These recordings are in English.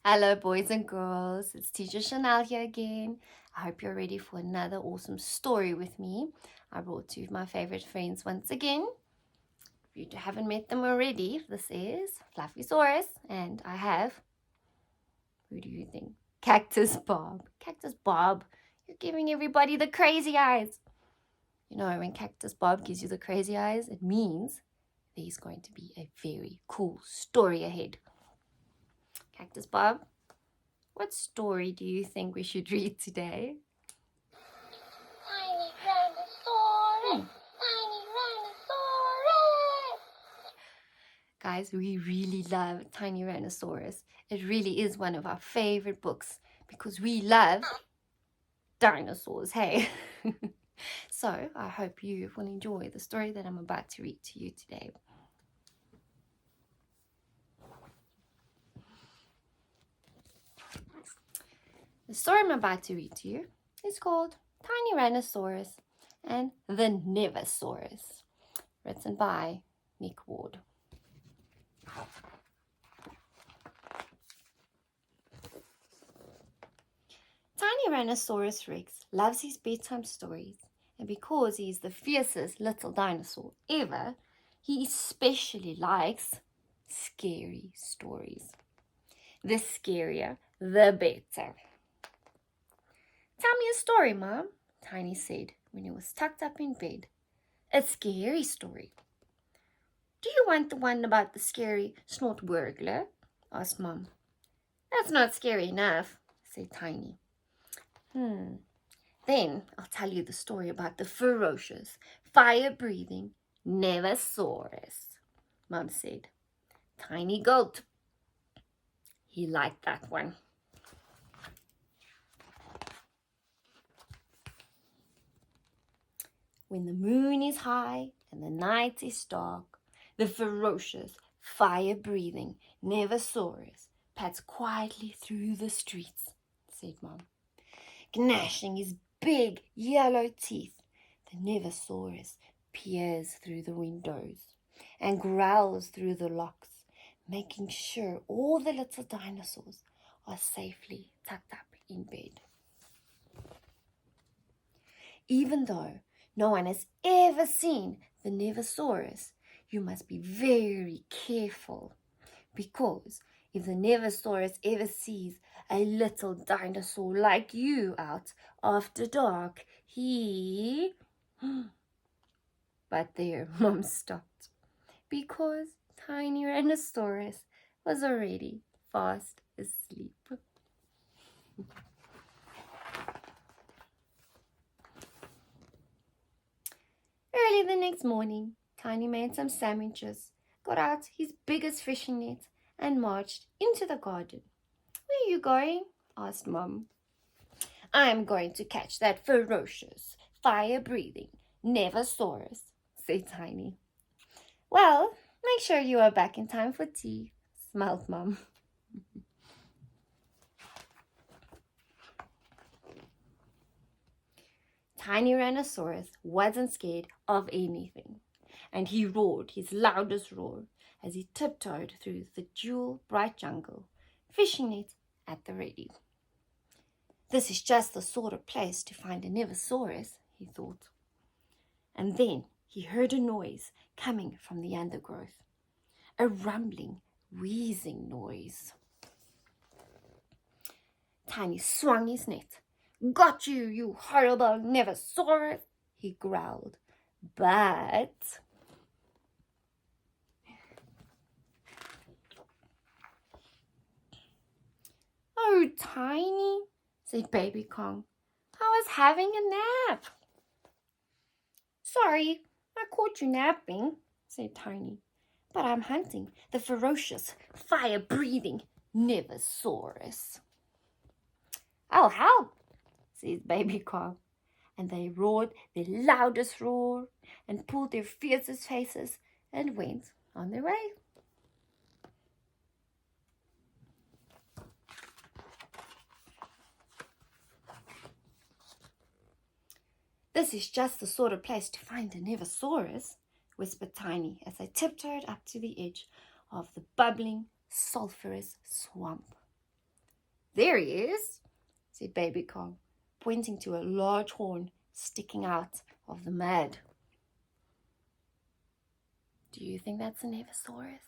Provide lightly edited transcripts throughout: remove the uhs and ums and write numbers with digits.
Hello, boys and girls. It's Teacher Chanel here again. I hope you're ready for another awesome story with me. I brought two of my favorite friends once again. If you haven't met them already, this is Fluffysaurus, and I have, who do you think? Cactus Bob. Cactus Bob, you're giving everybody the crazy eyes. You know, when Cactus Bob gives you the crazy eyes, it means there's going to be a very cool story ahead. Cactus Bob, what story do you think we should read today? Tiny-Rannosaurus! Tiny-Rannosaurus! Guys, we really love Tiny-Rannosaurus. It really is one of our favorite books because we love dinosaurs, hey? So I hope you will enjoy the story that I'm about to read to you today. The story I'm about to read to you is called Tiny-Rannosaurus and The Neversaurus, written by Nick Ward. Tiny-Rannosaurus Rex loves his bedtime stories, and because he is the fiercest little dinosaur ever, he especially likes scary stories. The scarier, the better. Tell me a story, Mom, Tiny said when he was tucked up in bed. A scary story. Do you want the one about the scary Snortwurgler? Asked Mom. That's not scary enough, said Tiny. Then I'll tell you the story about the ferocious, fire-breathing Neversaurus, Mom said. Tiny gulped. He liked that one. When the moon is high and the night is dark, the ferocious, fire-breathing Neversaurus pads quietly through the streets, said Mom. Gnashing his big yellow teeth, the Neversaurus peers through the windows and growls through the locks, making sure all the little dinosaurs are safely tucked up in bed. Even though no one has ever seen the Neversaurus, you must be very careful, because if the Neversaurus ever sees a little dinosaur like you out after dark, he... But there, Mom stopped, because Tiny-Rannosaurus was already fast asleep. Early the next morning, Tiny made some sandwiches, got out his biggest fishing net, and marched into the garden. Where are you going? Asked Mom. I'm going to catch that ferocious, fire-breathing Neversaurus, said Tiny. Well, make sure you are back in time for tea, smiled Mom. Tiny-Rannosaurus wasn't scared of anything, and he roared his loudest roar as he tiptoed through the jewel-bright jungle, fishing net at the ready. This is just the sort of place to find a Neversaurus, he thought. And then he heard a noise coming from the undergrowth, a rumbling, wheezing noise. Tiny swung his net. Got you, you horrible Neversaurus, he growled. But... Oh, Tiny, said Baby Kong. I was having a nap. Sorry, I caught you napping, said Tiny. But I'm hunting the ferocious, fire-breathing Neversaurus. I'll help, said Baby Kong. And they roared their loudest roar and pulled their fiercest faces and went on their way. This is just the sort of place to find a Neversaurus, whispered Tiny as they tiptoed up to the edge of the bubbling, sulphurous swamp. There he is, said Baby Kong, pointing to a large horn sticking out of the mud. Do you think that's a Neversaurus?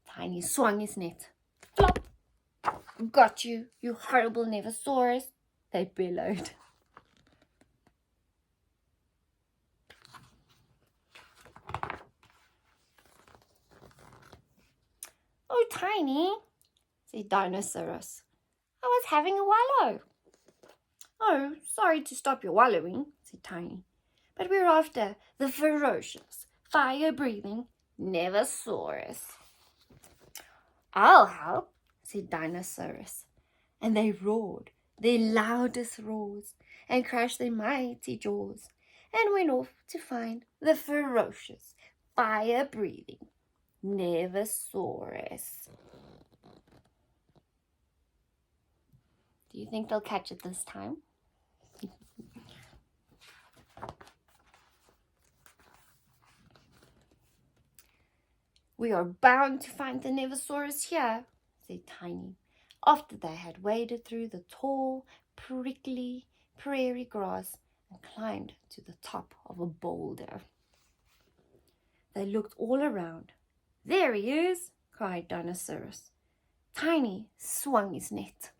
Tiny swung his net. Flop! Got you, you horrible Neversaurus, they bellowed. Oh, Tiny, said Dinosaurus. I was having a wallow. Oh, sorry to stop your wallowing, said Tiny, but we're after the ferocious, fire-breathing Neversaurus. I'll help, said Dinosaurus, and they roared their loudest roars and crashed their mighty jaws and went off to find the ferocious, fire-breathing Neversaurus. Do you think they'll catch it this time? We are bound to find the Neversaurus here, said Tiny, after they had waded through the tall, prickly prairie grass and climbed to the top of a boulder. They looked all around. There he is, cried Dinosaurus. Tiny swung his net.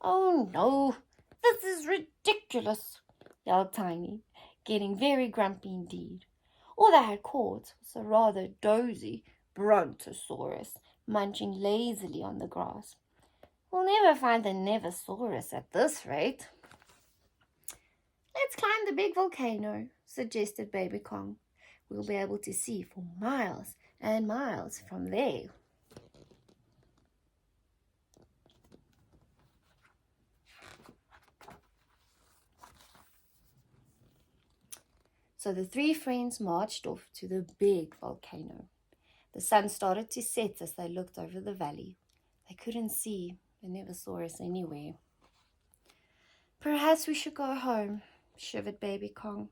Oh no, this is ridiculous, yelled Tiny, getting very grumpy indeed. All they had caught was a rather dozy brontosaurus munching lazily on the grass. We'll never find the Neversaurus at this rate. Let's climb the big volcano, suggested Baby Kong. We'll be able to see for miles and miles from there. So the three friends marched off to the big volcano. The sun started to set as they looked over the valley. They couldn't see the Neversaurus anywhere. Perhaps we should go home, shivered Baby Kong.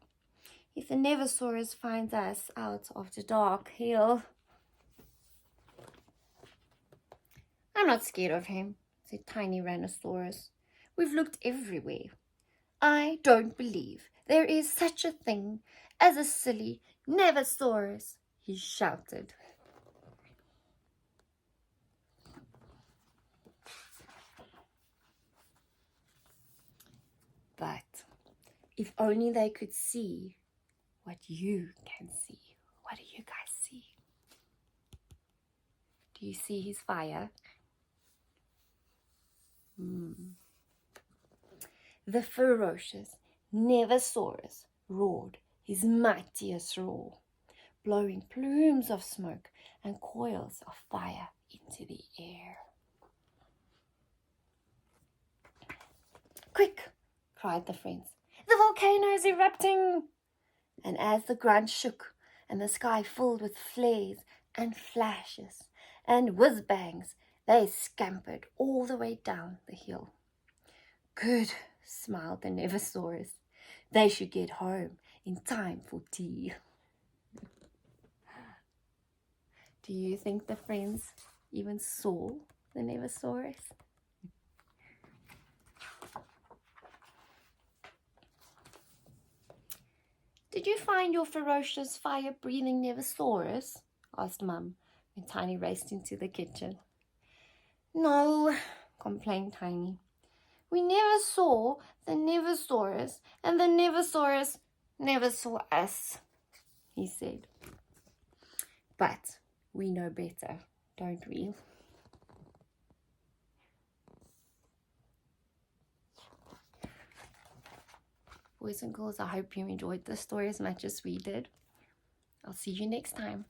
If the Neversaurus finds us out after dark, he'll... I'm not scared of him, said Tiny-Rannosaurus. We've looked everywhere. I don't believe there is such a thing as a silly Neversaurus, he shouted. But if only they could see what you can see. What do you guys see? Do you see his fire? The ferocious Neversaurus roared his mightiest roar, blowing plumes of smoke and coils of fire into the air. Quick, cried the friends. The volcano is erupting! And as the ground shook and the sky filled with flares and flashes and whiz-bangs, they scampered all the way down the hill. Good, smiled the Neversaurus. They should get home in time for tea. Do you think the friends even saw the Neversaurus? Did you find your ferocious, fire-breathing Neversaurus? Asked Mum when Tiny raced into the kitchen. No, complained Tiny. We never saw the Neversaurus, and the Neversaurus never saw us, he said. But we know better, don't we? Boys and girls, I hope you enjoyed this story as much as we did. I'll see you next time.